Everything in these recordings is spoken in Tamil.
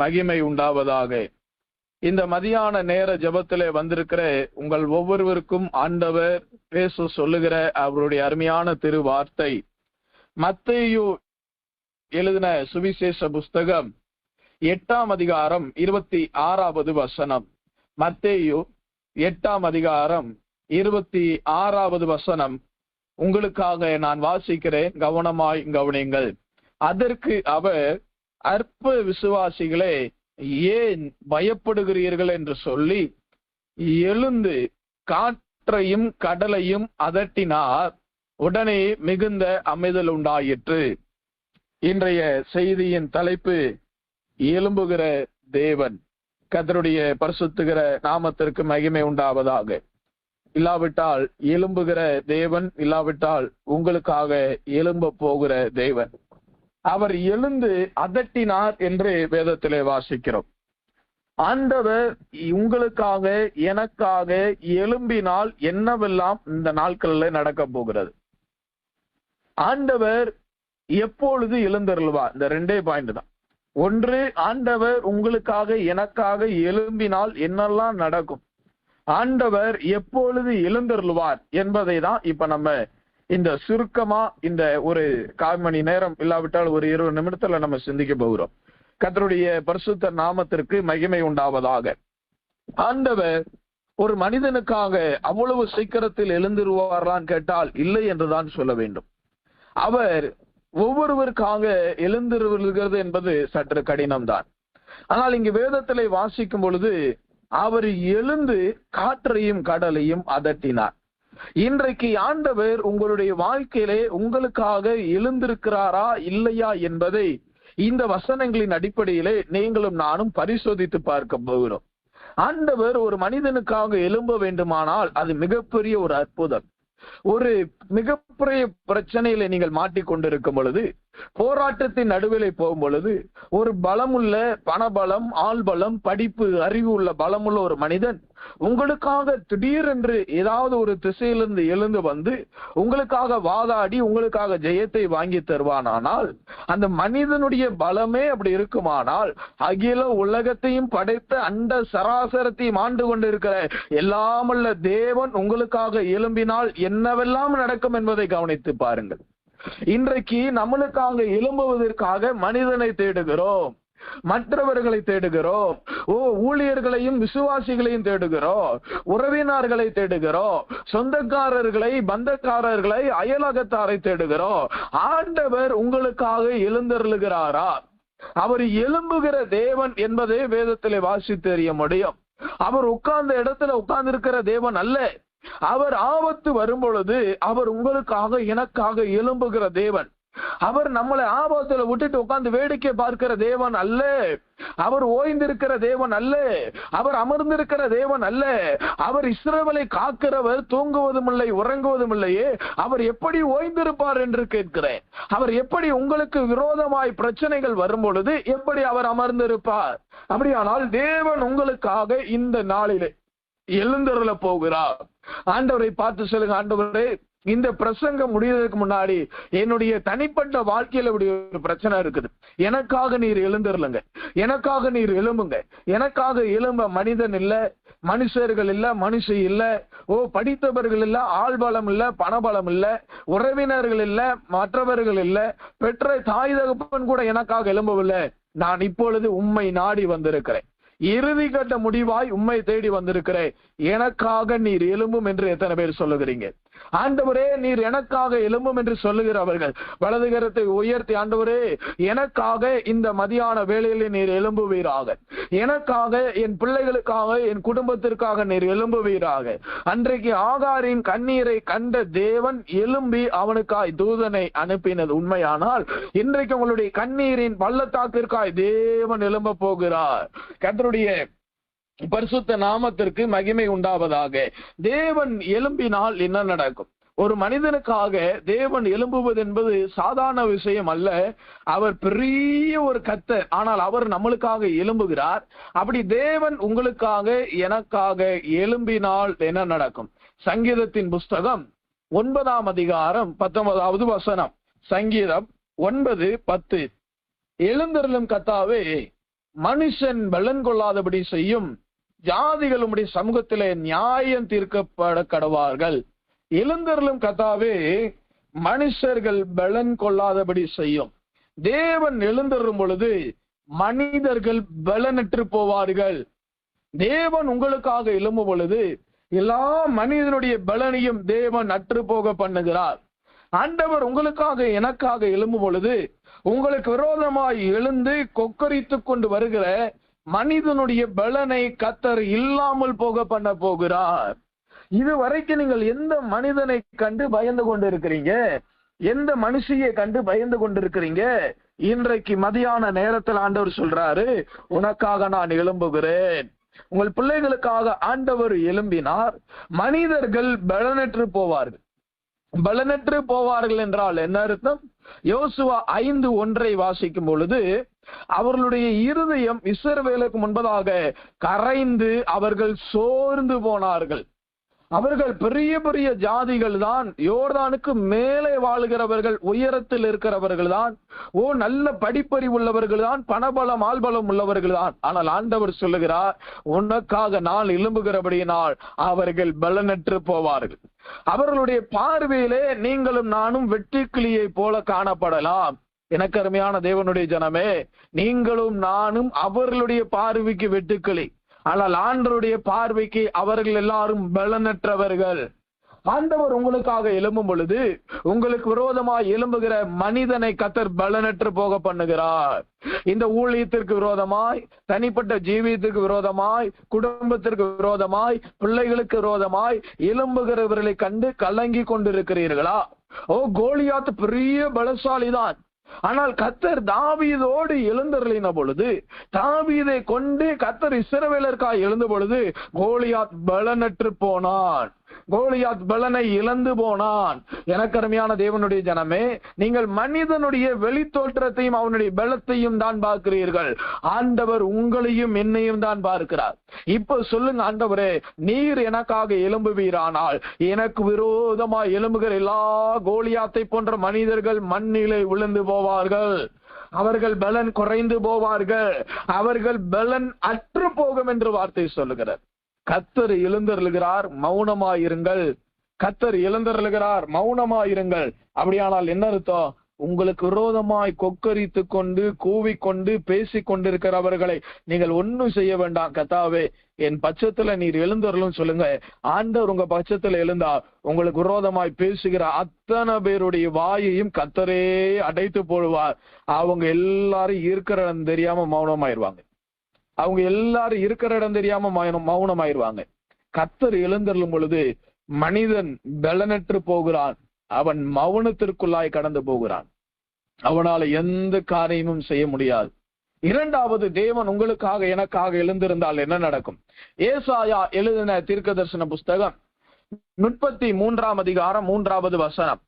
மகிமை உண்டாவதாக. இந்த மதியான நேர ஜெபத்திலே வந்திருக்கிற உங்கள் ஒவ்வொருவருக்கும் ஆண்டவர் பேச சொல்லுகிற அவருடைய அருமையான திருவார்த்தை மத்தேயு எழுதின சுவிசேஷ புஸ்தகம் 8ஆம் அதிகாரம் 26வது வசனம். மத்தேயு 8ஆம் அதிகாரம் 26வது வசனம் உங்களுக்காக நான் வாசிக்கிறேன், கவனமாய் கவனியுங்கள். அதற்கு அவர், அற்ப விசுவாசிகளே, ஏன் பயப்படுகிறீர்கள் என்று சொல்லி எழுந்து காற்றையும் கடலையும் அதட்டினார். உடனே மிகுந்த அமைதல் உண்டாயிற்று. இன்றைய செய்தியின் தலைப்பு எழும்புகிற தேவன். கர்த்தருடைய பரிசுத்துகிற நாமத்திற்கு மகிமை உண்டாவதாக. இல்லாவிட்டால் எழும்புகிற தேவன், இல்லாவிட்டால் உங்களுக்காக எழும்ப போகிற தேவன். அவர் எழுந்து அதட்டினார் என்று வேதத்திலே வாசிக்கிறோம். ஆண்டவர் உங்களுக்காக எனக்காக எழும்பினால் என்னவெல்லாம் இந்த நாட்களில் நடக்க போகிறது? ஆண்டவர் எப்பொழுது எழுந்தருள்வார்? இந்த 2 பாயிண்ட் தான். ஒன்று, ஆண்டவர் உங்களுக்காக எனக்காக எழும்பினால் என்னெல்லாம் நடக்கும், ஆண்டவர் எப்பொழுது எழுந்தருள்வார் என்பதை தான் இப்ப நம்ம இந்த சுருக்கமா இந்த ஒரு 1/4 மணி நேரம் இல்லாவிட்டால் ஒரு 20 நிமிடத்துல நம்ம சிந்திக்க போகிறோம். கர்த்தருடைய பரிசுத்த நாமத்திற்கு மகிமை உண்டாவதாக. ஆண்டவர் ஒரு மனிதனுக்காக அவ்வளவு சீக்கிரத்தில் எழுந்திருவாரான்னு கேட்டால் இல்லை என்றுதான் சொல்ல வேண்டும். அவர் ஒவ்வொருவருக்காக எழுந்திருக்கிறது என்பது சற்று கடினம்தான். ஆனால் இங்கு வேதத்திலே வாசிக்கும் பொழுது அவர் எழுந்து காற்றையும் கடலையும் அதட்டினார். இன்றைக்கு ஆண்டவர் உங்களுடைய வாழ்க்கையிலே உங்களுக்காக எழுந்திருக்கிறாரா இல்லையா என்பதை இந்த வசனங்களின் அடிப்படையிலே நீங்களும் நானும் பரிசோதித்து பார்க்க போகிறோம். ஆண்டவர் ஒரு மனிதனுக்காக எழும்ப வேண்டுமானால் அது மிகப்பெரிய ஒரு அற்புதம். ஒரு மிகப்பெரிய பிரச்சனையில நீங்கள் மாட்டிக்கொண்டிருக்கும் பொழுது, போராட்டத்தின் நடுவிலே போகும் பொழுது, ஒரு பலமுள்ள பணபலம், ஆள்பலம், படிப்பு, அறிவு உள்ள பலமுள்ள ஒரு மனிதன் உங்களுக்காக திடீரென்று ஏதாவது ஒரு திசையிலிருந்து எழுந்து வந்து உங்களுக்காக வாதாடி உங்களுக்காக ஜெயத்தை வாங்கி தருவானால், அந்த மனிதனுடைய பலமே அப்படி இருக்குமானால், அகில உலகத்தையும் படைத்த அண்ட சராசரத்தையும் ஆண்டு கொண்டிருக்கிற எல்லாமல்ல தேவன் உங்களுக்காக எழும்பினால் என்னவெல்லாம் நடக்கும் என்பதை கவனித்து பாருங்கள். இன்றைக்கு நம்மளுக்காக எழும்புவதற்காக மனிதனை தேடுகிறோம், மற்றவர்களை தேடுகிறோம், ஊழியர்களையும் விசுவாசிகளையும் தேடுகிறோம், உறவினர்களை தேடுகிறோம், சொந்தக்காரர்களை, பந்தக்காரர்களை, அயலகத்தாரை தேடுகிறோம். ஆண்டவர் உங்களுக்காக எழுந்தருளுகிறாரா? அவர் எழும்புகிற தேவன் என்பதை வேதத்திலே வாசித்து அறிய முடியும். அவர் உட்கார்ந்த இடத்துல உட்கார்ந்து இருக்கிற தேவன் அல்ல. அவர் ஆபத்து வரும் பொழுது அவர் உங்களுக்காக எனக்காக எழும்புகிற தேவன். அவர் நம்மளை ஆபத்துல விட்டுட்டு உட்கார்ந்து வேடிக்கை பார்க்கிற தேவன் அல்ல. அவர் ஓய்ந்திருக்கிற தேவன் அல்ல. அவர் அமர்ந்திருக்கிற தேவன் அல்ல. அவர் இஸ்ரவேலை காக்கிறவர், தூங்குவதும் இல்லை உறங்குவதும் இல்லையே. அவர் எப்படி ஓய்ந்திருப்பார் என்று கேட்கிறேன். அவர் எப்படி உங்களுக்கு விரோதமாய் பிரச்சனைகள் வரும் பொழுது எப்படி அவர் அமர்ந்திருப்பார்? அப்படியானால் தேவன் உங்களுக்காக இந்த நாளிலே எழுந்தருள போகிறார். ஆண்டவரை பார்த்து சொல்லுங்க, ஆண்டவரே, இந்த பிரசங்கம் முடிவதற்கு முன்னாடி என்னுடைய தனிப்பட்ட வாழ்க்கையில இப்படி ஒரு பிரச்சனை இருக்குது, எனக்காக நீர் எழுந்தருளுங்க, எனக்காக நீர் எழும்புங்க. எனக்காக எழும்ப மனிதன் இல்ல, மனுஷர்கள் இல்ல, மனுஷி இல்ல, படித்தவர்கள் இல்ல, ஆள்பலம் இல்ல, பணபலம் இல்ல, உறவினர்கள் இல்ல, மற்றவர்கள் இல்ல, பெற்ற தாய் தகப்பன் கூட எனக்காக எழும்பவில்லை. நான் இப்பொழுது உம்மை நாடி வந்திருக்கிறேன். இறுதி கட்ட முடிவாய் உம்மை தேடி வந்திருக்கிறேன். எனக்காக நீர் எழும்பும் என்று எத்தனை பேர் சொல்லுகிறீங்க? ஆண்டவரே, நீர் எனக்காக எழும்பும் என்று சொல்லுகிறவர்கள் வலது கரத்தை உயர்த்தி, ஆண்டவரே, எனக்காக இந்த மதியான வேளையிலே நீர் எழும்புவீராக, எனக்காக, என் பிள்ளைகளுக்காக, என் குடும்பத்திற்காக நீர் எழும்புவீராக. அன்றைக்கு ஆகாரின் கண்ணீரை கண்ட தேவன் எழும்பி அவனுக்காய் தூதனை அனுப்பினது உண்மையானால், இன்றைக்கு உங்களுடைய கண்ணீரின் பள்ளத்தாக்கிற்காய் தேவன் எழும்ப போகிறார். கர்த்தருடைய பரிசுத்த நாமத்திற்கு மகிமை உண்டாவதாக. தேவன் எழும்பினால் என்ன நடக்கும்? ஒரு மனிதனுக்காக தேவன் எழும்புவது என்பது சாதாரண விஷயம் அல்ல. அவர் பெரிய ஒரு கர்த்தர், ஆனால் அவர் நம்மளுக்காக எழும்புகிறார். அப்படி தேவன் உங்களுக்காக எனக்காக எழும்பினால் என்ன நடக்கும்? சங்கீதத்தின் புஸ்தகம் 9ஆம் அதிகாரம் 19வது வசனம். சங்கீதம் 9:10. எழுந்தருளும் கர்த்தாவே, மனுஷன் பலன் கொள்ளாதபடி செய்யும். ஜாதிகள் உம்முடைய சமூகத்திலே நியாயம் தீர்க்கப்பட கடவார்கள். எழுந்தருளும் கர்த்தாவே, மனுஷர்கள் பலன் கொள்ளாதபடி செய்யும். தேவன் எழுந்தருளும் பொழுது மனிதர்கள் பலனற்று போவார்கள். தேவன் உங்களுக்காக எழும்பும் பொழுது எல்லா மனிதனுடைய பலனையும் தேவன் அற்று போக பண்ணுகிறார். ஆண்டவர் உங்களுக்காக எனக்காக எழும்பும் பொழுது உங்களுக்கு விரோதமாய் எழுந்து கொக்கரித்துக் கொண்டு வருகிற மனிதனுடைய பலனை கர்த்தர் இல்லாமல் போக பண்ண போகிறார். இதுவரைக்கும் நீங்கள் எந்த மனிதனை கண்டு பயந்து கொண்டு இருக்கிறீங்க? எந்த மனுஷியை கண்டு பயந்து கொண்டிருக்கிறீங்க? இன்றைக்கு மதியான நேரத்தில் ஆண்டவர் சொல்றாரு, உனக்காக நான் எழும்புகிறேன். உங்கள் பிள்ளைகளுக்காக ஆண்டவர் எழும்பினார். மனிதர்கள் பலனற்று போவார்கள். பலனற்று போவார்கள் என்றால் என்ன அர்த்தம்? யோசுவா 5:1 வாசிக்கும் பொழுது, அவர்களுடைய இருதயம் இஸ்ரவேலுக்கு முன்பதாக கரைந்து அவர்கள் சோர்ந்து போனார்கள். அவர்கள் பெரிய பெரிய ஜாதிகள் தான், யோர்தானுக்கு மேலே வாழ்கிறவர்கள், உயரத்தில் இருக்கிறவர்கள் தான், நல்ல படிப்பறிவு உள்ளவர்கள் தான், பணபலம் ஆள்பலம் உள்ளவர்கள் தான். ஆனால் ஆண்டவர் சொல்லுகிறார், உனக்காக நான் எழும்புகிறபடியினால் அவர்கள் பலனற்று போவார்கள். அவர்களுடைய பார்வையிலே நீங்களும் நானும் வெட்டுக்கிளியை போல காணப்படலாம். எனக்கு அருமையான தேவனுடைய ஜனமே, நீங்களும் நானும் அவர்களுடைய பார்வைக்கு வெட்டுக்கிளி, ஆனால் ஆண்டவருடைய பார்வைக்கு அவர்கள் எல்லாரும் பலனற்றவர்கள். ஆண்டவர் உங்களுக்காக எழும்பும் பொழுது உங்களுக்கு விரோதமாய் எழும்புகிற மனிதனை கர்த்தர் பலனற்று போக பண்ணுகிறார். இந்த ஊழியத்திற்கு விரோதமாய், தனிப்பட்ட ஜீவியத்திற்கு விரோதமாய், குடும்பத்திற்கு விரோதமாய், பிள்ளைகளுக்கு விரோதமாய் எழும்புகிறவர்களை கண்டு கலங்கி கொண்டிருக்கிறீர்களா? கோலியாத் பெரிய பலசாலிதான். ஆனால் கர்த்தர் தாவீதோடு எழுந்தருளின பொழுது, தாவீதை கொண்டு கர்த்தர் இஸ்ரவேலருக்காய் எழுந்த பொழுது கோலியாத் பலனற்று போனான். கோலியாத் பலனை இழந்து போனான். எனக்கு அருமையான தேவனுடைய ஜனமே, நீங்கள் மனிதனுடைய வெளி தோற்றத்தையும் அவனுடைய பலத்தையும் தான் பார்க்கிறீர்கள். ஆண்டவர் உங்களையும் என்னையும் தான் பார்க்கிறார். இப்ப சொல்லுங்க, ஆண்டவரே, நீர் எனக்காக எழும்புவீரானால் எனக்கு விரோதமாய் எழும்புகிற எல்லா கோலியாத்தை போன்ற மனிதர்கள் மண்ணிலே விழுந்து போவார்கள். அவர்கள் பலன் குறைந்து போவார்கள். அவர்கள் பலன் அற்று போகும் என்று வார்த்தை சொல்லுகிறார். கர்த்தர் எழுந்தருளுகிறார், மௌனமாயிருங்கள். கர்த்தர் எழுந்தருளுகிறார், மௌனமாயிருங்கள். அப்படியானால் என்ன அர்த்தம்? உங்களுக்கு விரோதமாய் கொக்கரித்து கொண்டு கூவிக்கொண்டு பேசிக் கொண்டிருக்கிறவர்களை நீங்கள் ஒன்னும் செய்ய வேண்டாம். கர்த்தாவே, என் பட்சத்துல நீர் எழுந்தருளும் சொல்லுங்க. ஆண்டவர் உங்க பட்சத்துல எழுந்தா உங்களுக்கு விரோதமாய் பேசுகிற அத்தனை பேருடைய வாயையும் கர்த்தரே அடைத்து போடுவார். அவங்க எல்லாரும் இருக்கிற இடம் தெரியாம மௌனமாயிருவாங்க. அவங்க எல்லாரும் இருக்கிற இடம் தெரியாம மௌனமாயிருவாங்க. கர்த்தர் எழுந்தருளும் பொழுது மனிதன் பலனற்று போகிறான். அவன் மௌனத்திற்குள்ளாய் கடந்து போகிறான். அவனால எந்த காரியமும் செய்ய முடியாது. இரண்டாவது, தேவன் உங்களுக்காக எனக்காக எழுந்திருந்தால் என்ன நடக்கும்? ஏசாயா எழுதின தீர்க்கதரிசன புஸ்தகம் 33 அதிகாரம் 3வது வசனம்.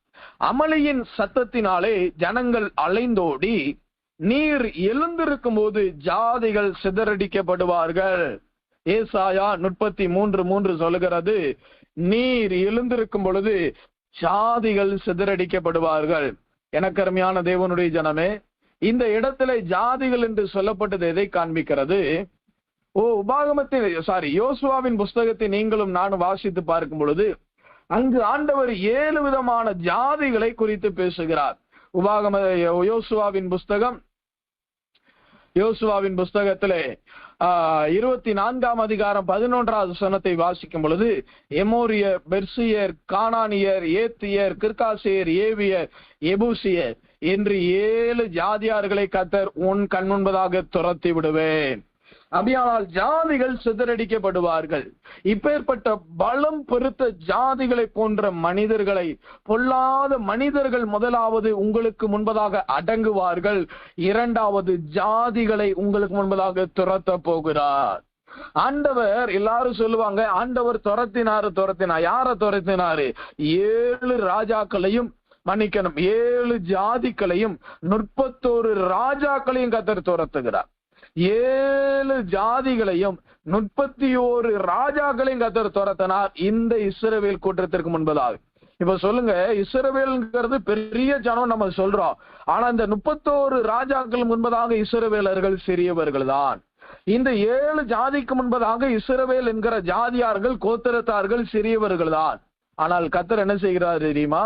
அமளியின் சத்தத்தினாலே ஜனங்கள் அலைந்தோடி, நீர் எழுந்திருக்கும் போது ஜாதிகள் சிதறடிக்கப்படுவார்கள். ஏசாயா 33:3 சொல்லுகிறது, நீர் எழுந்திருக்கும் பொழுது ஜாதிகள் சிதறடிக்கப்படுவார்கள். எனக்கு அருமையான தேவனுடைய ஜனமே, இந்த இடத்துல ஜாதிகள் என்று சொல்லப்பட்டது எதை காண்பிக்கிறது? யோசுவாவின் புஸ்தகத்தை நீங்களும் நானும் வாசித்து பார்க்கும் பொழுது அங்கு ஆண்டவர் 7 விதமான ஜாதிகளை குறித்து பேசுகிறார். யோசுவாவின் புஸ்தகத்திலே 24 அதிகாரம் 11வது வசனத்தை வாசிக்கும் பொழுது, எமோரியர், பெர்சியர், கானானியர், ஏத்தியர், கிர்காசியர், ஏவியர், எபூசியர் என்று 7 ஜாதியார்களை கர்த்தர் உன் கண் முன்பதாக துரத்தி விடுவேன். அப்படியானால் ஜாதிகள் சிதறடிக்கப்படுவார்கள். இப்பேற்பட்ட பலம் பெருத்த ஜாதிகளை போன்ற மனிதர்களை, பொல்லாத மனிதர்கள் முதலாவது உங்களுக்கு முன்பதாக அடங்குவார்கள். இரண்டாவது, ஜாதிகளை உங்களுக்கு முன்பதாக துரத்த போகிறார். ஆண்டவர், எல்லாரும் சொல்லுவாங்க, ஆண்டவர் துரத்தினார். யார துரத்தினாரு? 7 ராஜாக்களையும், மன்னிக்கணும், 7 ஜாதிகளையும் 31 ராஜாக்களையும் கர்த்தர் துரத்துகிறார். 7 ஜாதிகளையும் 31 ராஜாக்களையும் கர்த்தர் துரத்தினார் இந்த இஸ்ரவேல் கூட்டத்திற்கு முன்பதாக. இப்ப சொல்லுங்க, இஸ்ரவேல்ங்கிறது பெரிய ஜனம் நம்ம சொல்றோம். ஆனா இந்த 31 ராஜாக்கள் முன்பதாக இஸ்ரவேலர்கள் சிறியவர்கள் தான். இந்த 7 ஜாதிக்கு முன்பதாக இஸ்ரவேல் என்கிற ஜாதியார்கள் கோத்திரத்தார்கள் சிறியவர்கள் தான். ஆனால் கர்த்தர் என்ன செய்கிறார் தெரியுமா?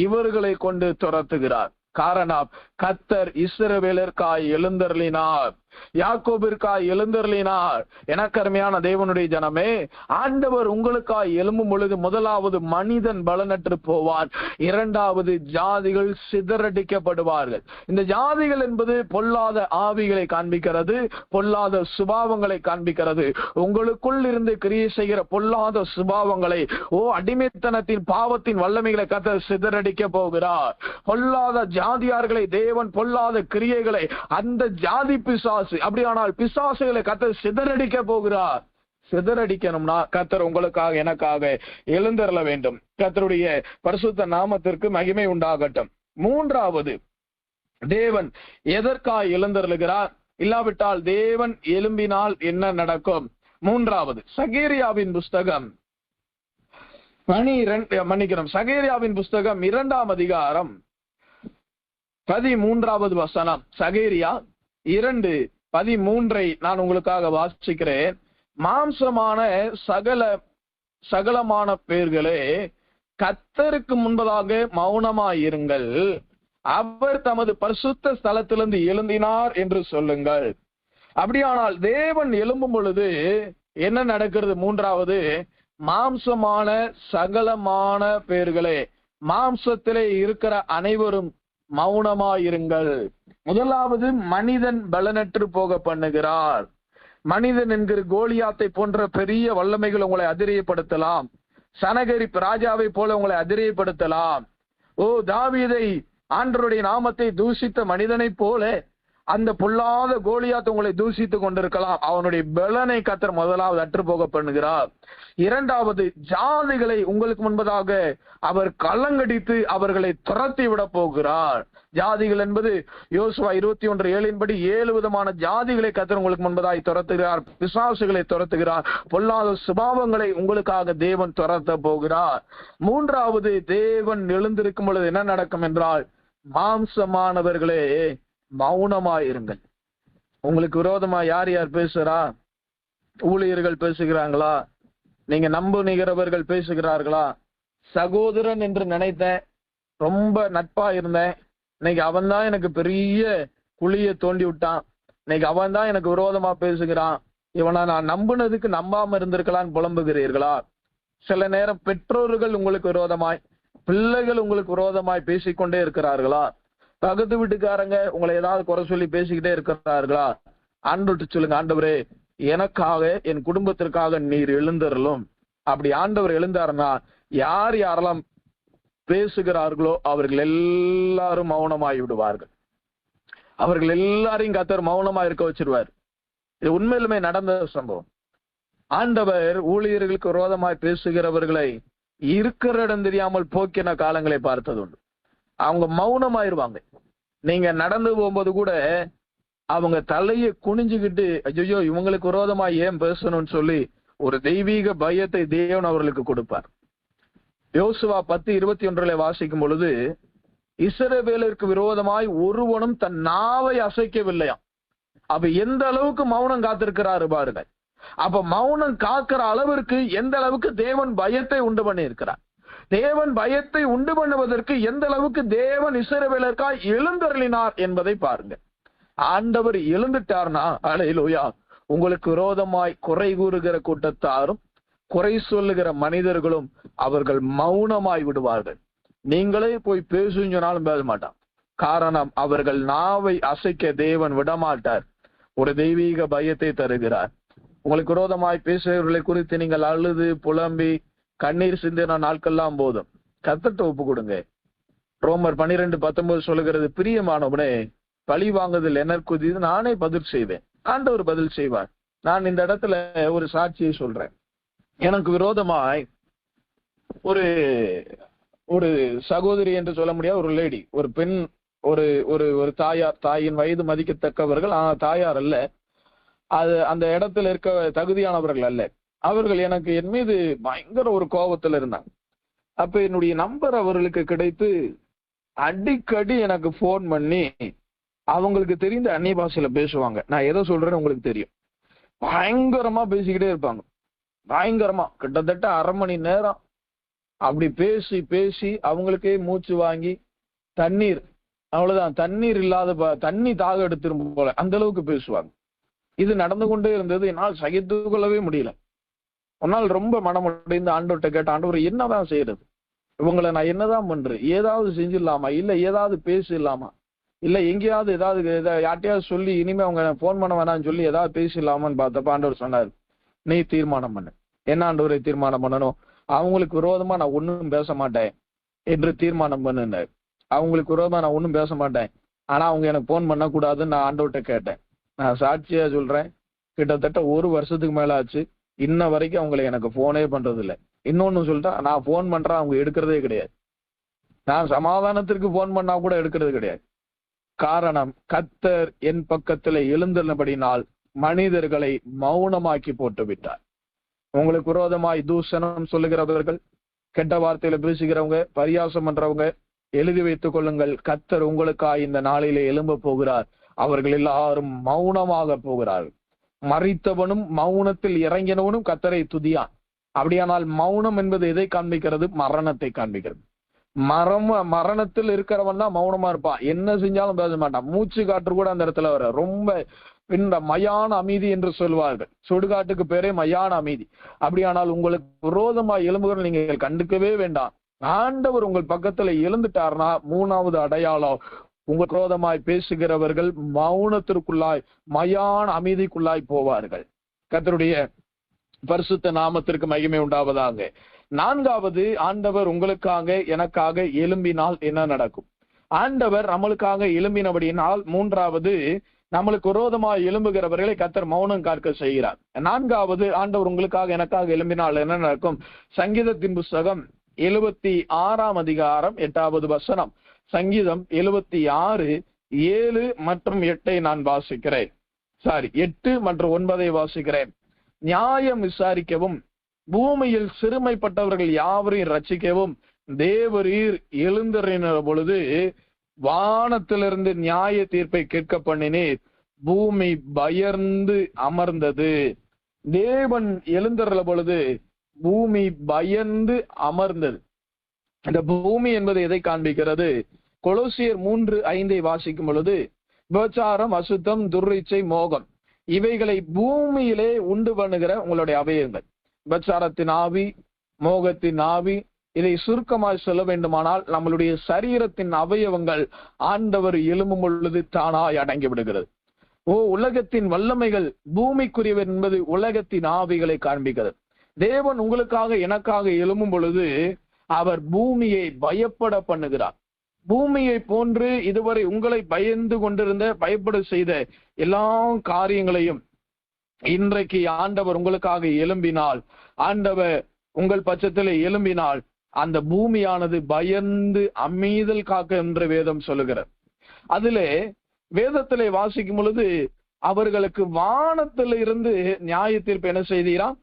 இவர்களை கொண்டு துரத்துகிறார். காரணம், கர்த்தர் இஸ்ரவேலர்க்காய் எழுந்தருளினார், யாக்கோபிற்காய் எழுந்தருளினார். எனக்கு அருமையான தேவனுடைய ஜனமே, ஆண்டவர் உங்களுக்காய் எழும்பும் பொழுது முதலாவது மனிதன் பலனற்று போவான், இரண்டாவது ஜாதிகள் சிதறடிக்கப்படுவார்கள். இந்த ஜாதிகள் என்பது பொல்லாத ஆவிகளை காண்பிக்கிறது, பொல்லாத சுபாவங்களை காண்பிக்கிறது. உங்களுக்குள் இருந்து கிரியை செய்கிற பொல்லாத சுபாவங்களை, அடிமைத்தனத்தின் பாவத்தின் வல்லமைகளை கர்த்தர் சிதறடிக்க போகிறார். பொல்லாத ஜாதியார்களை தேவன், பொல்லாத கிரியைகளை, அந்த ஜாதி பிசாசு, அப்படியானால் பிசாசுகளை கர்த்தர் சிதறடிக்க போகிறார். சிதறடிக்கணும்னா கர்த்தர் உங்களுக்காக எனக்காக எழுந்தருள வேண்டும். கர்த்தருடைய பரிசுத்த நாமத்திற்கு மகிமை உண்டாகட்டும். மூன்றாவது, தேவன் எதற்காக எழுந்தருளுகிறார்? இல்லாவிட்டால் தேவன் எழும்பினால் என்ன நடக்கும்? மூன்றாவது, சகேரியாவின் புஸ்தகம் சகேரியாவின் புஸ்தகம் 2ஆம் அதிகாரம் 13வது வசனம். சகேரியா 2:13 நான் உங்களுக்காக வாசிக்கிறேன். மாம்சமான சகலமான பேர்களே, கர்த்தருக்கு முன்பதாக மௌனமாயிருங்கள், அவர் தமது பரிசுத்த ஸ்தலத்திலிருந்து எழுந்தினார் என்று சொல்லுங்கள். அப்படியானால் தேவன் எழும்பும் பொழுது என்ன நடக்கிறது? மூன்றாவது, மாம்சமான சகலமான பேர்களே, மாம்சத்திலே இருக்கிற அனைவரும் மௌனமாயிருங்கள். முதலாவது, மனிதன் பலனற்று போக பண்ணுகிறார். மனிதன் என்கிற கோலியாத்தை போன்ற பெரிய வல்லமைகள் உங்களை அதிரியப்படுத்தலாம். சனகரிப் ராஜாவை போல உங்களை அதிரியப்படுத்தலாம். தாவீதை, ஆண்டவருடைய நாமத்தை தூஷித்த மனிதனை போல அந்த பொல்லாத கோலியாத் உங்களை தூஷித்துக் கொண்டிருக்கலாம். அவனுடைய பலனை கர்த்தர் முதலாவது அற்று போக பண்ணுகிறார். இரண்டாவது, ஜாதிகளை உங்களுக்கு முன்பதாக அவர் கலங்கடித்து அவர்களை துரத்தி விட போகிறார். ஜாதிகள் என்பது யோசுவா 21:7 7 விதமான ஜாதிகளை கர்த்தர் உங்களுக்கு முன்பதாய் துரத்துகிறார். பிசாசுகளை துரத்துகிறார். பொல்லாத சுபாவங்களை உங்களுக்காக தேவன் துரத்த போகிறார். மூன்றாவது, தேவன் எழுந்திருக்கும் பொழுது என்ன நடக்கும் என்றால், மாம்சமானவர்களே மௌனமாயிருங்கள். உங்களுக்கு விரோதமா யார் யார் பேசுறா? ஊழியர்கள் பேசுகிறாங்களா? நீங்க நம்புகிறவர்கள் பேசுகிறார்களா? சகோதரன் என்று நினைத்தேன், ரொம்ப நட்பா இருந்தேன், இன்னைக்கு அவன் தான் எனக்கு பெரிய குழிய தோண்டி விட்டான், இன்னைக்கு அவன் தான் எனக்கு விரோதமா பேசுகிறான், இவனை நான் நம்புனதுக்கு நம்பாம இருந்திருக்கலான்னு புலம்புகிறீர்களா? சில நேரம் பெற்றோர்கள் உங்களுக்கு விரோதமாய், பிள்ளைகள் உங்களுக்கு விரோதமாய் பேசிக்கொண்டே இருக்கிறார்களா? பக்கத்து வீட்டுக்காரங்க உங்களை ஏதாவது குறை சொல்லி பேசிக்கிட்டே இருக்கிறார்களா? ஆண்டவர்கிட்ட சொல்லுங்க, ஆண்டவரே எனக்காக, என் குடும்பத்திற்காக நீர் எழுந்தருளும். அப்படி ஆண்டவர் எழுந்தாருன்னா யார் யாரெல்லாம் பேசுகிறார்களோ அவர்கள் எல்லாரும் மௌனமாய் விடுவார்கள். அவர்கள் எல்லாரையும் கர்த்தர் மௌனமா இருக்க வச்சிருவார். இது உண்மையிலுமே நடந்த சம்பவம். ஆண்டவர் ஊழியர்களுக்கு விரோதமாய் பேசுகிறவர்களை இருக்கிற இடம் தெரியாமல் போக்கின காலங்களை பார்த்தது உண்டு. அவங்க மௌனமாயிருவாங்க. நீங்க நடந்து போகும்போது கூட அவங்க தலையை குனிஞ்சுக்கிட்டு, ஐயோ இவங்களுக்கு விரோதமா ஏன் பேசணும்னு சொல்லி ஒரு தெய்வீக பயத்தை தேவன் அவர்களுக்கு கொடுப்பார். யோசுவா 10:21 வாசிக்கும் பொழுது, இஸ்ரவேலருக்கு விரோதமாய் ஒருவனும் தன் நாவை அசைக்கவில்லையாம். அப்ப எந்த அளவுக்கு மௌனம் காத்திருக்கிறாரு பாருங்க. அப்ப மௌனம் காக்கிற அளவிற்கு எந்த அளவுக்கு தேவன் பயத்தை உண்டு பண்ணி இருக்கிறார். தேவன் பயத்தை உண்டு பண்ணுவதற்கு எந்த அளவுக்கு தேவன் இஸ்ரவேலருக்காய் எழுந்தருளினார் என்பதை பாருங்க. ஆண்டவர் எழுந்துட்டார்னா, அல்லேலூயா, உங்களுக்கு விரோதமாய் குறை கூறுகிற கூட்டத்தாரும் குறை சொல்லுகிற மனிதர்களும் அவர்கள் மௌனமாய் விடுவார்கள். நீங்களே போய் பேசுனாலும் பேச மாட்டான். காரணம், அவர்கள் நாவை அசைக்க தேவன் விடமாட்டார். ஒரு தெய்வீக பயத்தை தருகிறார். உங்களுக்கு விரோதமாய் பேசுகிறவர்களை குறித்து நீங்கள் அழுது புலம்பி கண்ணீர் சிந்தின நாட்கள்லாம் போதும். கர்த்தர்ட்ட ஒப்பு கொடுங்க. ரோமர் 12:19 சொல்லுகிறது, பிரியமானவனே பழி வாங்குதல் எனக்குரியது, நானே பதில் செய்வேன். ஆண்டவர் பதில் செய்வார். நான் இந்த இடத்துல ஒரு சாட்சியை சொல்றேன். எனக்கு விரோதமாய் ஒரு ஒரு சகோதரி என்று சொல்ல முடியாது, ஒரு லேடி, ஒரு பெண், ஒரு ஒரு ஒரு தாயார், தாயின் வயது மதிக்கத்தக்கவர்கள், ஆனால் தாயார் அல்ல, அது அந்த இடத்துல இருக்க தகுதியானவர்கள் அல்ல. அவர்கள் எனக்கு என் மீது பயங்கர ஒரு கோபத்துல இருந்தாங்க. அப்ப என்னுடைய நம்பர் அவர்களுக்கு கிடைத்து அடிக்கடி எனக்கு போன் பண்ணி அவங்களுக்கு தெரிந்த அந்நிய பாஷையில பேசுவாங்க. நான் எதை சொல்றேன்னு உங்களுக்கு தெரியும். பயங்கரமா பேசிக்கிட்டே இருப்பாங்க. பயங்கரமா கிட்டத்தட்ட 1/2 மணி நேரம் அப்படி பேசி பேசி அவங்களுக்கே மூச்சு வாங்கி தண்ணீர், அவ்வளவுதான், தண்ணீர் இல்லாத தண்ணி தாக எடுத்துரும் போல அந்த அளவுக்கு பேசுவாங்க. இது நடந்து கொண்டே இருந்தது. என்னால் சகித்து கொள்ளவே முடியல. ஒரு நாள் ரொம்ப மனமுடைந்து ஆண்டவர்கிட்ட கேட்ட, ஆண்டவர் என்னதான் செய்யறது, இவங்களை நான் என்னதான் பண்றேன், ஏதாவது செஞ்சிடலாமா, இல்ல ஏதாவது பேசிடலாமா, இல்ல எங்கேயாவது ஏதாவது யார்ட்டையாவது சொல்லி இனிமே அவங்க போன் பண்ண வேணாம்னு சொல்லி ஏதாவது பேசிடலாமான்னு பார்த்தப்ப ஆண்டவர் சொன்னார், நீ தீர்மானம் பண்ணு. என்ன ஆண்டவரை தீர்மானம் பண்ணணும்? அவங்களுக்கு விரோதமா நான் ஒன்னும் பேச மாட்டேன் என்று தீர்மானம் பண்ணுனார். அவங்களுக்கு விரோதமா நான் ஒன்னும் பேச மாட்டேன், ஆனா அவங்க எனக்கு போன் பண்ண கூடாதுன்னு நான் ஆண்டவர்கிட்ட கேட்டேன். நான் சாட்சியா சொல்றேன், கிட்டத்தட்ட 1 வருஷத்துக்கு மேல ஆச்சு, இன்ன வரைக்கும் அவங்களை எனக்கு போனே பண்றது இல்லை. இன்னொன்னு சொல்லிட்டா, நான் போன் பண்றேன் அவங்க எடுக்கிறதே கிடையாது. நான் சமாதானத்திற்கு போன் பண்ணா கூட எடுக்கிறது கிடையாது. காரணம், கர்த்தர் என் பக்கத்துல எழுந்தபடினால் மனிதர்களை மௌனமாக்கி போட்டு விட்டார். உங்களுக்கு விரோதமாய் தூஷணம் சொல்லுகிறவர்கள், கெட்ட வார்த்தையில பேசுகிறவங்க, பரியாசம் பண்றவங்க, எழுதி வைத்துக் கொள்ளுங்கள், கர்த்தர் உங்களுக்காய் இந்த நாளிலே எழும்ப போகிறார். அவர்கள் எல்லாரும் மௌனமாக போகிறார்கள். மரித்தவனும் மௌனத்தில் இறங்கினவனும் கர்த்தரை துதியான். அப்படியானால் மௌனம் என்பது எதை காண்பிக்கிறது? மரணத்தை காண்பிக்கிறது. மரணத்தில் இருக்கிறவன் தான் மௌனமா இருப்பான். என்ன செஞ்சாலும் பேச மாட்டான். மூச்சு காற்று கூட அந்த இடத்துல வர ரொம்ப இந்த மயான அமைதி என்று சொல்வார்கள். சுடுகாட்டுக்கு பேரே மயான அமைதி. அப்படியானால் உங்களுக்கு விரோதமா எழும்புகிற நீங்கள் கண்டுக்கவே வேண்டாம். ஆண்டவர் உங்கள் பக்கத்துல எழுந்துட்டார்னா 3வது அடையாளம், உங்க விரோதமாய் பேசுகிறவர்கள் மௌனத்திற்குள்ளாய் மயான அமைதிக்குள்ளாய் போவார்கள். கர்த்தருடைய பரிசுத்த நாமத்திற்கு மகிமை உண்டாவதாக. 4வது, ஆண்டவர் உங்களுக்காக எனக்காக எழும்பினால் என்ன நடக்கும்? ஆண்டவர் நம்மளுக்காக எழும்பினபடியினால் 3வது, நம்மளுக்கு விரோதமாக எழும்புகிறவர்களை கர்த்தர் மௌனம் காக்க செய்கிறார். 4வது, ஆண்டவர் உங்களுக்காக எனக்காக எழும்பினால் என்ன நடக்கும்? சங்கீதத்தின் புஸ்தகம் 76ஆம் அதிகாரம் 8வது வசனம். சங்கீதம் 76 7 மற்றும் 8 நான் வாசிக்கிறேன். 8 மற்றும் 9 வாசிக்கிறேன். நியாயம் விசாரிக்கவும் பூமியில் சிறுமைப்பட்டவர்கள் யாவரையும் ரட்சிக்கவும் தேவரீர் எழுந்தறின பொழுது வானத்திலிருந்து நியாய தீர்ப்பை கேட்க பண்ணினீர், பூமி பயந்து அமர்ந்தது. தேவன் எழுந்தருள பொழுது பூமி பயந்து அமர்ந்தது. இந்த பூமி என்பது எதை காண்பிக்கிறது? கொலோசியர் 3:5 வாசிக்கும் பொழுது, விபச்சாரம், அசுத்தம், துர்இச்சை, மோகம் இவைகளை பூமியிலே உண்டு பண்ணுகிற உங்களுடைய அவயங்கள். விபச்சாரத்தின் ஆவி, மோகத்தின் ஆவி, இதை சுருக்கமாய் சொல்ல வேண்டுமானால் நம்மளுடைய சரீரத்தின் அவயவங்கள் ஆண்டவர் எழும்பும் பொழுது தானாய் அடங்கி விடுகிறது. உலகத்தின் வல்லமைகள் பூமிக்குரியவர் என்பது உலகத்தின் ஆவிகளை காண்பிக்கிறது. தேவன் உங்களுக்காக எனக்காக எழும்பும் பொழுது அவர் பூமியை பயப்பட பண்ணுகிறார். பூமியை போன்று இதுவரை உங்களை பயந்து கொண்டிருந்த, பயப்பட செய்த எல்லா காரியங்களையும் இன்றைக்கு ஆண்டவர் உங்களுக்காக எழும்பினால், ஆண்டவர் உங்கள் பட்சத்தில் எழும்பினால் அந்த பூமியானது பயந்து அமைதல் காக்க என்று வேதம் சொல்லுகிறது. அதிலே வேதத்திலே வாசிக்கும் பொழுது அவர்களுக்கு வானத்தில் இருந்து நியாய தீர்ப்பு என்ன செய்தீராம்?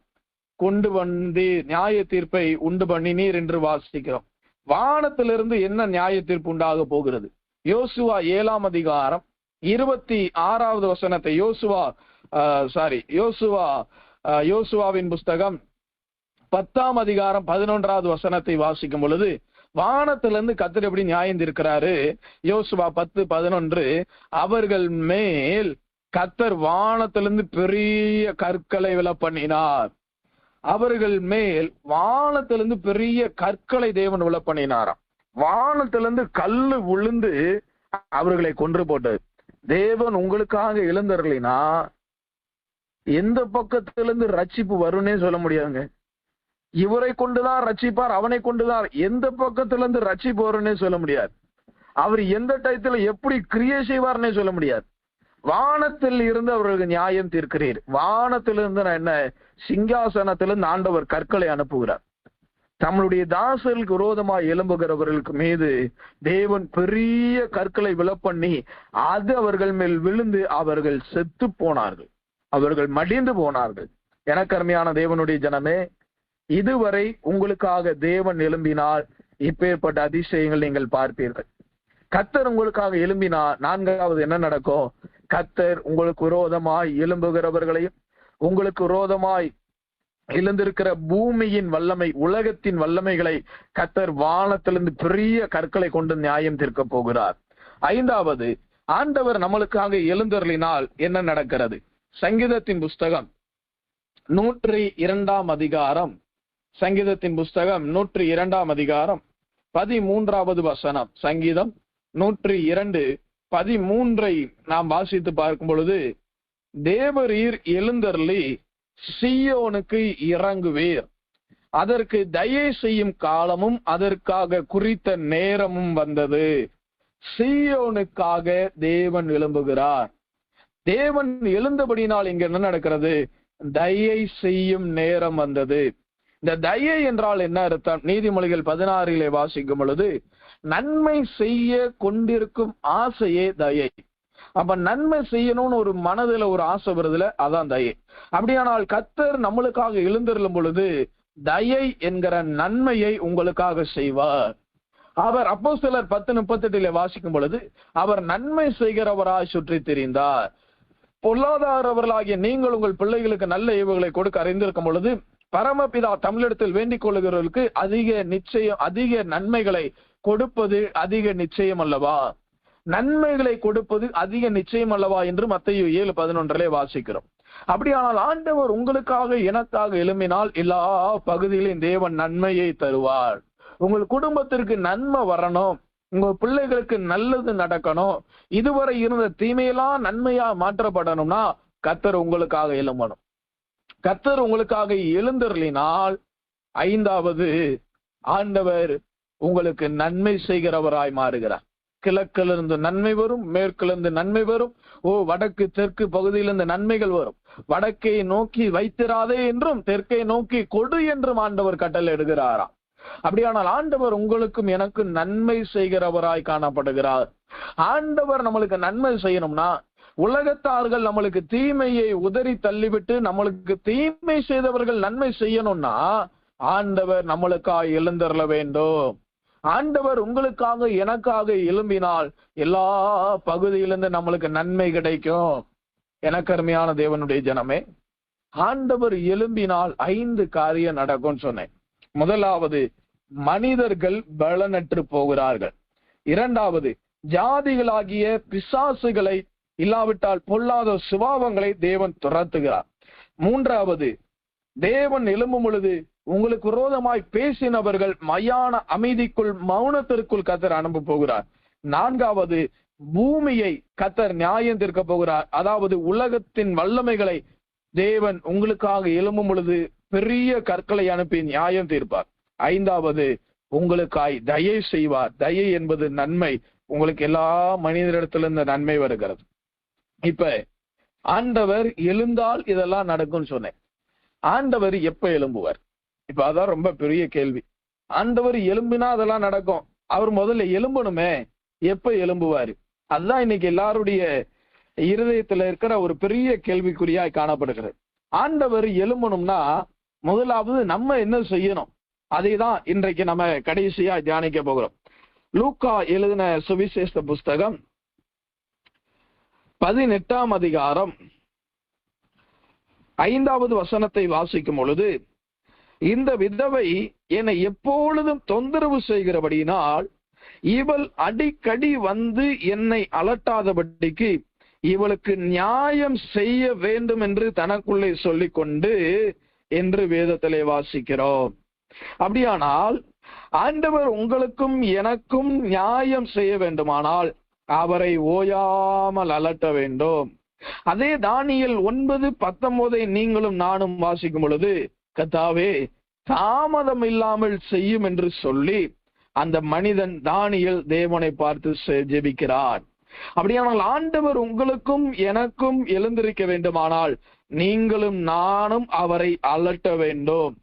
கொண்டு வந்து நியாய தீர்ப்பை உண்டு பண்ணினீர் என்று வாசிக்கிறோம். வானத்திலிருந்து என்ன நியாய தீர்ப்பு உண்டாக போகிறது? யோசுவா 7ஆம் அதிகாரம் 26வது வசனத்தை யோசுவாவின் புஸ்தகம் 10ஆம் அதிகாரம் 11வது வசனத்தை வாசிக்கும் பொழுது வானத்திலிருந்து கர்த்தர் எப்படி நியாயம் தீர்க்கிறாரு? யோசுவா 10:11, அவர்கள் மேல் கர்த்தர் வானத்திலிருந்து பெரிய கற்களை விழ பண்ணினார். அவர்கள் மேல் வானத்திலிருந்து பெரிய கற்களை தேவன் விழ பண்ணினாராம். வானத்திலிருந்து கல்லு விழுந்து அவர்களை கொன்று போட்டது. தேவன் உங்களுக்காக எழுந்தருளினா எந்த பக்கத்திலிருந்து ரட்சிப்பு வரும்னே சொல்ல முடியாதுங்க. இவரை கொண்டுதான் ரட்சிப்பார், அவனை கொண்டுதான், எந்த பக்கத்திலிருந்து ரட்சிப்பு வரும்னே சொல்ல முடியாது. அவர் எந்த டயத்துல எப்படி கிரியை செய்வார்னே சொல்ல முடியாது. வானத்தில் இருந்து அவர்களுக்கு நியாயம் தீர்க்கிறீர். வானத்திலிருந்து என்ன? சிங்காசனத்திலிருந்து ஆண்டவர் கற்களை அனுப்புகிறார். தம்முடைய தாசர்களுக்கு விரோதமாக எழும்புகிறவர்களுக்கு மீது தேவன் பெரிய கற்களை விழப்பண்ணி அது அவர்கள் மேல் விழுந்து அவர்கள் செத்து போனார்கள், அவர்கள் மடிந்து போனார்கள். எனக்கு அருமையான தேவனுடைய ஜனமே, இதுவரை உங்களுக்காக தேவன் எழும்பினால் இப்பேற்பட்ட அதிசயங்கள் நீங்கள் பார்ப்பீர்கள். கர்த்தர் உங்களுக்காக எழும்பினால் நான்காவது என்ன நடக்கும்? கர்த்தர் உங்களுக்கு விரோதமாய் எழும்புகிறவர்களையும் உங்களுக்கு விரோதமாய் எழுந்திருக்கிற பூமியின் வல்லமை, உலகத்தின் வல்லமைகளை கர்த்தர் வானத்திலிருந்து பெரிய கற்களை கொண்டு நியாயம் தீர்க்க போகிறார். ஐந்தாவது, ஆண்டவர் நம்மளுக்காக எழுந்தருளினால் என்ன நடக்கிறது? சங்கீதத்தின் புஸ்தகம் 102 அதிகாரம், சங்கீதத்தின் புஸ்தகம் 102 அதிகாரம் 13வது வசனம். சங்கீதம் 102:13 நாம் வாசித்து பார்க்கும் பொழுது, தேவரீர் எழுந்தருளி சீயோனுக்கு இறங்குவீர், அதற்கு தயை செய்யும் காலமும் அதற்காக குறித்த நேரமும் வந்தது. சீயோனுக்காக தேவன் எழும்புகிறார். தேவன் எழுந்தபடினால் இங்க என்ன நடக்கிறது? தயை செய்யும் நேரம் வந்தது. இந்த தயை என்றால் என்ன அர்த்தம்? நீதிமொழிகள் 16 வாசிக்கும் பொழுது, நன்மை செய்ய கொண்டிருக்கும் ஆசையே தயை. அப்ப நன்மை செய்யணும்னு ஒரு மனதுல ஒரு ஆசை வருதுல, அதான் தயை. அப்படியானால் கர்த்தர் நம்மளுக்காக எழுந்தருளும் பொழுது தயை என்கிற நன்மையை உங்களுக்காக செய்வார். அவர் அப்போஸ்தலர் 10:38 வாசிக்கும் பொழுது, அவர் நன்மை செய்கிறவராய் சுற்றி திரிந்தார். பொல்லாதவர்களாகிய நீங்கள் உங்கள் பிள்ளைகளுக்கு நல்ல ஈவுகளை கொடுக்க அறிந்திருக்கும் பொழுது, பரமபிதா தமிழிடத்தில் வேண்டிக் கொள்ளுகிறவர்களுக்கு அதிக நன்மைகளை கொடுப்பது அதிக நிச்சயம் அல்லவா? நன்மைகளை கொடுப்பது அதிக நிச்சயம் அல்லவா என்று மத்தேயு 7:11 வாசிக்கிறோம். அப்படியானால் ஆண்டவர் உங்களுக்காக எனக்காக எழும்பினால் எல்லா பகுதியிலும் தேவன் நன்மையை தருவார். உங்கள் குடும்பத்திற்கு நன்மை வரணும், உங்க பிள்ளைகளுக்கு நல்லது நடக்கணும், இதுவரை இருந்த தீமையெல்லாம் நன்மையா மாற்றப்படணும்னா கர்த்தர் உங்களுக்காக எழும்பணும். கர்த்தர் உங்களுக்காக எழுந்தருளினால் ஐந்தாவது, ஆண்டவர் உங்களுக்கு நன்மை செய்கிறவராய் மாறுகிறார். கிழக்கிலிருந்து நன்மை வரும், மேற்கிலிருந்து நன்மை வரும், வடக்கு தெற்கு பகுதியிலிருந்து நன்மைகள் வரும். வடக்கை நோக்கி வைத்திராதே என்றும் தெற்கை நோக்கி கொடு என்றும் ஆண்டவர் கட்டளை இடுகிறாராம். அப்படியானால் ஆண்டவர் உங்களுக்கும் எனக்கும் நன்மை செய்கிறவராய் காணப்படுகிறார். ஆண்டவர் நம்மளுக்கு நன்மை செய்யணும்னா, உலகத்தார்கள் நம்மளுக்கு தீமையை உதறி தள்ளிவிட்டு நம்மளுக்கு தீமை செய்தவர்கள் நன்மை செய்யணும்னா ஆண்டவர் நம்மளுக்காக எழுந்தருள வேண்டும். ஆண்டவர் உங்களுக்காக எனக்காக எழும்பினால் எல்லா பகுதியிலிருந்து நம்மளுக்கு நன்மை கிடைக்கும். எனக்கு அருமையான தேவனுடைய ஜனமே, ஆண்டவர் எழும்பினால் 5 காரியம் நடக்கும் சொன்னேன். முதலாவது, மனிதர்கள் பலனற்று போகிறார்கள். இரண்டாவது, ஜாதிகளாகிய பிசாசுகளை இல்லாவிட்டால் பொல்லாத சுபாவங்களை தேவன் துரத்துகிறார். மூன்றாவது, தேவன் எழும்பும் பொழுது உங்களுக்கு விரோதமாய் பேசினவர்கள் மயான அமைதிக்குள் மௌனத்திற்குள் கர்த்தர் அனுப்ப போகிறார். நான்காவது, பூமியை கர்த்தர் நியாயம் தீர்க்க போகிறார். அதாவது உலகத்தின் வல்லமைகளை தேவன் உங்களுக்காக எழும்பும் பொழுது பெரிய கற்களை அனுப்பி நியாயம் தீர்ப்பார். ஐந்தாவது, உங்களுக்காய் தயை செய்வார். தயை என்பது நன்மை. உங்களுக்கு எல்லா மனிதரிடத்திலிருந்து நன்மை வருகிறது. இப்ப ஆண்டவர் எழுந்தால் இதெல்லாம் நடக்கும்னு சொன்னேன். ஆண்டவர் எப்ப எழும்புவார்? இப்ப அதான் ரொம்ப பெரிய கேள்வி. ஆண்டவர் எழும்பினா அதெல்லாம் நடக்கும். அவர் முதல்ல எழும்பணுமே, எப்ப எழும்புவாரு? அதுதான் இன்னைக்கு எல்லாருடைய இருதயத்துல இருக்கிற ஒரு பெரிய கேள்விக்குறியாய் காணப்படுகிறது. ஆண்டவர் எழும்பணும்னா முதலாவது நம்ம என்ன செய்யணும்? அதைதான் இன்றைக்கு நம்ம கடைசியா தியானிக்க போகிறோம். லூக்கா எழுதின சுவிசேஷ புஸ்தகம் 18 அதிகாரம் 5வது வசனத்தை வாசிக்கும் பொழுது, இந்த விதவை என்னை எப்பொழுதும் தொந்தரவு செய்கிறபடியினால் இவள் அடிக்கடி வந்து என்னை அலட்டாதபடிக்கு இவளுக்கு நியாயம் செய்ய வேண்டும் என்று தனக்குள்ளே சொல்லிக் கொண்டு என்று வேதத்திலே வாசிக்கிறோம். அப்படியானால் ஆண்டவர் உங்களுக்கும் எனக்கும் நியாயம் செய்ய வேண்டுமானால் அவரை ஓயாமல் அலட்ட வேண்டும். அதே தானியேல் 9:19 நீங்களும் நானும் வாசிக்கும் பொழுது, கர்த்தாவே தாமதம் இல்லாமல் செய்யும் என்று சொல்லி அந்த மனிதன் தானியேல் தேவனை பார்த்து ஜெபிக்கிறார். அப்படியானால் ஆண்டவர் உங்களுக்கும் எனக்கும் எழுந்திருக்க வேண்டுமானால் நீங்களும் நானும் அவரை அலட்ட வேண்டும்.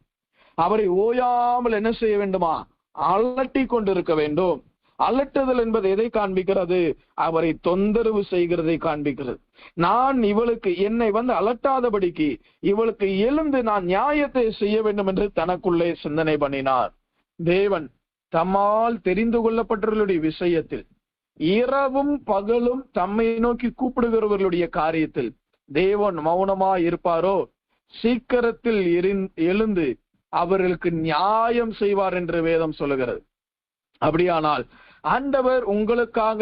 அவரை ஓயாமல் என்ன செய்ய வேண்டுமா? அலட்டி கொண்டிருக்க வேண்டும். அலட்டுதல் என்பது எதை காண்பிக்கிறது? அவரை தொந்தரவு செய்கிறதை காண்பிக்கிறது. நான் இவளுக்கு என்னை அலட்டாதபடிக்கு இவளுக்கு எழுந்து நான் நியாயத்தை செய்ய வேண்டும் என்று தனக்குள்ளே சிந்தனை பண்ணினார். தேவன் தம்மால் தெரிந்து கொள்ளப்பட்டவர்களுடைய விஷயத்தில், இரவும் பகலும் தம்மை நோக்கி கூப்பிடுகிறவர்களுடைய காரியத்தில் தேவன் மௌனமா இருப்பாரோ? சீக்கிரத்தில் எழுந்து அவர்களுக்கு நியாயம் செய்வார் என்று வேதம் சொல்லுகிறது. அப்படியானால் ஆண்டவர் உங்களுக்காக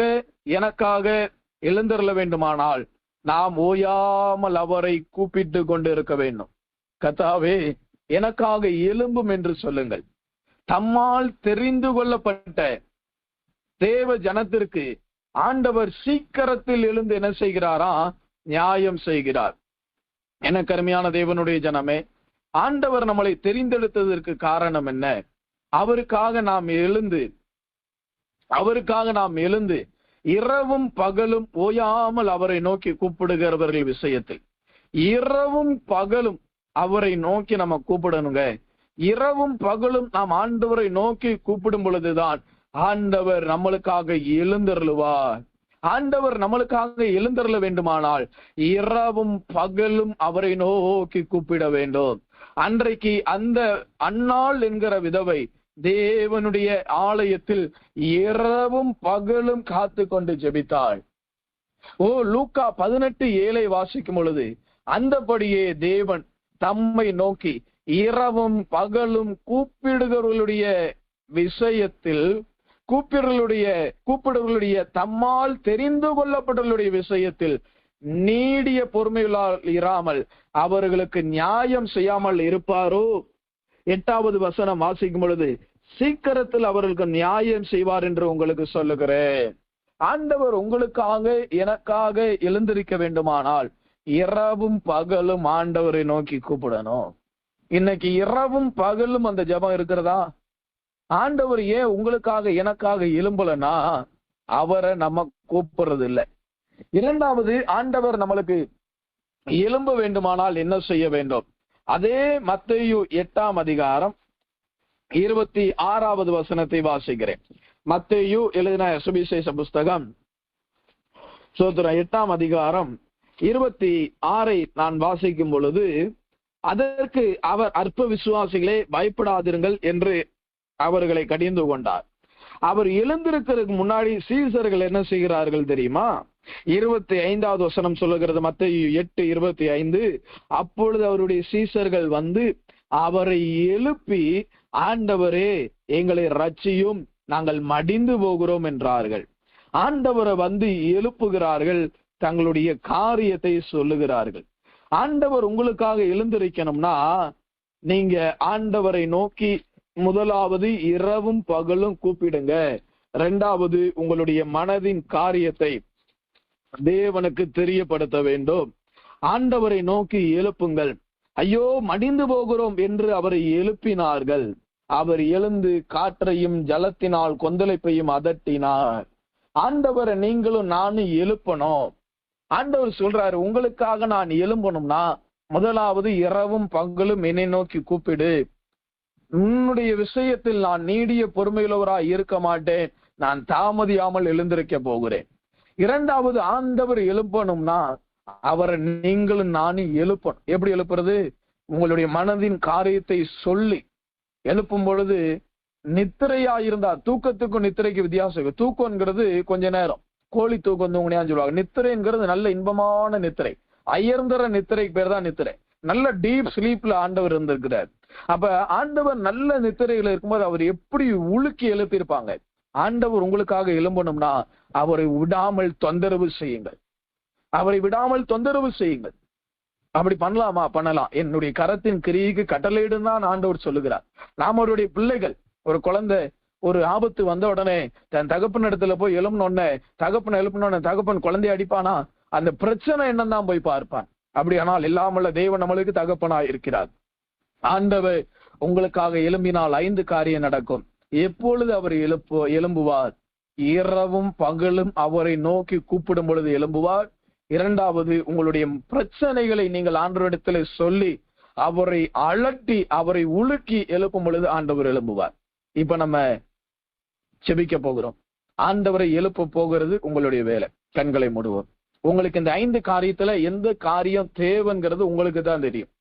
எனக்காக எழுந்தருள வேண்டுமானால் நாம் ஓயாமல் அவரை கூப்பிட்டு கொண்டு இருக்க வேண்டும். கர்த்தாவே எனக்காக எழும்பும் என்று சொல்லுங்கள். தம்மால் தெரிந்து கொள்ளப்பட்ட தேவ ஜனத்திற்கு ஆண்டவர் சீக்கிரத்தில் எழுந்து என்ன செய்கிறாரா? நியாயம் செய்கிறார். எனக்கு அருமையான தேவனுடைய ஜனமே, ஆண்டவர் நம்மளை தெரிந்தெடுத்ததற்கு காரணம் என்ன? அவருக்காக நாம் எழுந்து இரவும் பகலும் ஓயாமல் அவரை நோக்கி கூப்பிடுகிறவர்கள் விஷயத்தில், இரவும் பகலும் அவரை நோக்கி நம்ம கூப்பிடணுங்க. இரவும் பகலும் நாம் ஆண்டவரை நோக்கி கூப்பிடும் பொழுதுதான் ஆண்டவர் நம்மளுக்காக எழுந்தருளுவார். ஆண்டவர் நம்மளுக்காக எழுந்தருள வேண்டுமானால் இரவும் பகலும் அவரை நோக்கி கூப்பிட வேண்டும். அன்றைக்கு அந்த அன்னாள் என்கிற விதவை தேவனுடைய ஆலயத்தில் இரவும் பகலும் காத்து கொண்டு ஜெபித்தாள். லூக்கா 18:7 வாசிக்கும் பொழுது அந்தபடியே தேவன் தம்மை நோக்கி இரவும் பகலும் கூப்பிடுகிறவர்களுடைய விஷயத்தில், கூப்பிடுகளுடைய தம்மால் தெரிந்து கொள்ளப்பட்டவர்களுடைய விஷயத்தில் நீடிய பொறுமைகளால் இராமல் அவர்களுக்கு நியாயம் செய்யாமல் இருப்பாரோ? 8வது வசனம் வாசிக்கும் பொழுது சீக்கிரத்தில் அவர்களுக்கு நியாயம் செய்வார் என்று உங்களுக்கு சொல்லுகிறேன். ஆண்டவர் உங்களுக்காக எனக்காக எழுந்திருக்க வேண்டுமானால் இரவும் பகலும் ஆண்டவரை நோக்கி கூப்பிடணும். இன்னைக்கு இரவும் பகலும் அந்த ஜெபம் இருக்கிறதா? ஆண்டவர் ஏன் உங்களுக்காக எனக்காக எழும்பலன்னா அவரை நம்ம கூப்பிடுறது இல்லை. இரண்டாவது, ஆண்டவர் நம்மளுக்கு எழும்ப வேண்டுமானால் என்ன செய்ய வேண்டும்? அதே மத்தேயு 8ஆம் அதிகாரம் 26வது வசனத்தை வாசிக்கிறேன். மத்தேயு எழுதின சுவிசேஷ புஸ்தகம் 8ஆம் அதிகாரம் 26 நான் வாசிக்கும் பொழுது, அதற்கு அவர் அற்ப விசுவாசிகளே பயப்படாதிருங்கள் என்று அவர்களை கடிந்து கொண்டார். அவர் எழுந்திருக்கிறதுக்கு முன்னாடி சீசர்கள் என்ன செய்கிறார்கள் தெரியுமா? 25வது வசனம் சொல்லுகிறது, மத்தேயு 8:25. அப்பொழுது அவருடைய சீசர்கள் அவரை எழுப்பி, ஆண்டவரே எங்களை ரட்சியும், நாங்கள் மடிந்து போகிறோம் என்றார்கள். ஆண்டவரை எழுப்புகிறார்கள், தங்களுடைய காரியத்தை சொல்லுகிறார்கள். ஆண்டவர் உங்களுக்காக எழுந்திருக்கணும்னா நீங்க ஆண்டவரை நோக்கி முதலாவது இரவும் பகலும் கூப்பிடுங்க. இரண்டாவது, உங்களுடைய மனதின் காரியத்தை தேவனுக்கு தெரியப்படுத்த வேண்டும். ஆண்டவரை நோக்கி எழுப்புங்கள். ஐயோ மடிந்து போகிறோம் என்று அவரை எழுப்பினார்கள். அவர் எழுந்து காற்றையும் ஜலத்தினால் கொந்தளிப்பையும் அதட்டினார். ஆண்டவரை நீங்களும் நானும் எழுப்பணும். ஆண்டவர் சொல்றாரு, உங்களுக்காக நான் எழும்பணும்னா முதலாவது இரவும் பகலும் என்னை நோக்கி கூப்பிடு. உன்னுடைய விஷயத்தில் நான் நீடிய பொறுமையுள்ளவராய் இருக்க மாட்டேன், நான் தாமதியாமல் எழுந்திருக்க போகிறேன். இரண்டாவது, ஆண்டவர் எழுப்பணும்னா அவரை நீங்களும் நானும் எழுப்பணும். எப்படி எழுப்புறது? உங்களுடைய மனதின் காரியத்தை சொல்லி எழுப்பும் பொழுது, நித்திரையா இருந்தா, தூக்கத்துக்கும் நித்திரைக்கு வித்தியாசம். தூக்கம்ங்கிறது கொஞ்ச நேரம், கோழி தூக்கம் தூங்கினான்னு சொல்லுவாங்க. நித்திரைங்கிறது நல்ல இன்பமான நித்திரை, அயர்ந்தர நித்திரைக்கு பேர் தான் நித்திரை. நல்ல டீப் ஸ்லீப்ல ஆண்டவர் இருந்திருக்கிறார். அப்ப ஆண்டவர் நல்ல நித்திரையில இருக்கும்போது அவர் எப்படி உலுக்கி எழுப்பியிருப்பாங்க. ஆண்டவர் உங்களுக்காக எழும்பணும்னா அவரை விடாமல் தொந்தரவு செய்யுங்கள். அவரை விடாமல் தொந்தரவு செய்யுங்கள். அப்படி பண்ணலாமா? பண்ணலாம். என்னுடைய கரத்தின் கிரிக்கு கட்டளையிடும் தான் ஆண்டவர் சொல்லுகிறார். நாம் அவருடைய பிள்ளைகள். ஒரு குழந்தை ஒரு ஆபத்து வந்த உடனே தன் தகப்பன் இடத்துல போய் எழுப்பினோடனே, தகப்பன் எழுப்பினோடனே தகப்பன் குழந்தைய அடிப்பானா? அந்த பிரச்சனை என்னன்னு போய் பார்ப்பான். அப்படியானால் இல்லாமல்ல தேவன் நம்மளுக்கு தகப்பனா இருக்கிறார். ஆண்டவர் உங்களுக்காக எழும்பினால் 5 காரியம் நடக்கும். எப்பொழுது அவர் எழும்புவார்? இரவும் பகலும் அவரை நோக்கி கூப்பிடும் பொழுது எழும்புவார். இரண்டாவது, உங்களுடைய பிரச்சனைகளை நீங்கள் ஆண்டவரிடத்துல சொல்லி அவரை அலட்டி அவரை உலுக்கி எழுப்பும் பொழுது ஆண்டவர் எழும்புவார். இப்ப நம்ம செபிக்க போகிறோம். ஆண்டவரை எழுப்ப போகிறது உங்களுடைய வேலை. கண்களை மூடுவோம். உங்களுக்கு இந்த 5 காரியத்துல எந்த காரியம் தேவைங்கிறது உங்களுக்கு தான் தெரியும்.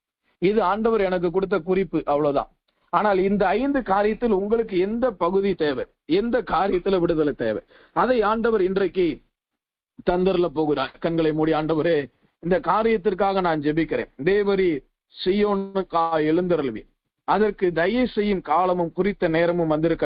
இது ஆண்டவர் எனக்கு கொடுத்த குறிப்பு, அவ்வளவுதான். ஆனால் இந்த 5 காரியத்தில் உங்களுக்கு எந்த பகுதி தேவை, எந்த காரியத்துல விடுதலை தேவை, அதை ஆண்டவர் இன்றைக்கு தந்தர்ல போகிறார். கண்களை மூடி, ஆண்டவரே இந்த காரியத்திற்காக நான் ஜெபிக்கிறேன். தேவரி சீயோனுக்காக எழுந்தருள்வி, அதற்கு தயை செய்யும் காலமும் குறித்த நேரமும் வந்திருக்க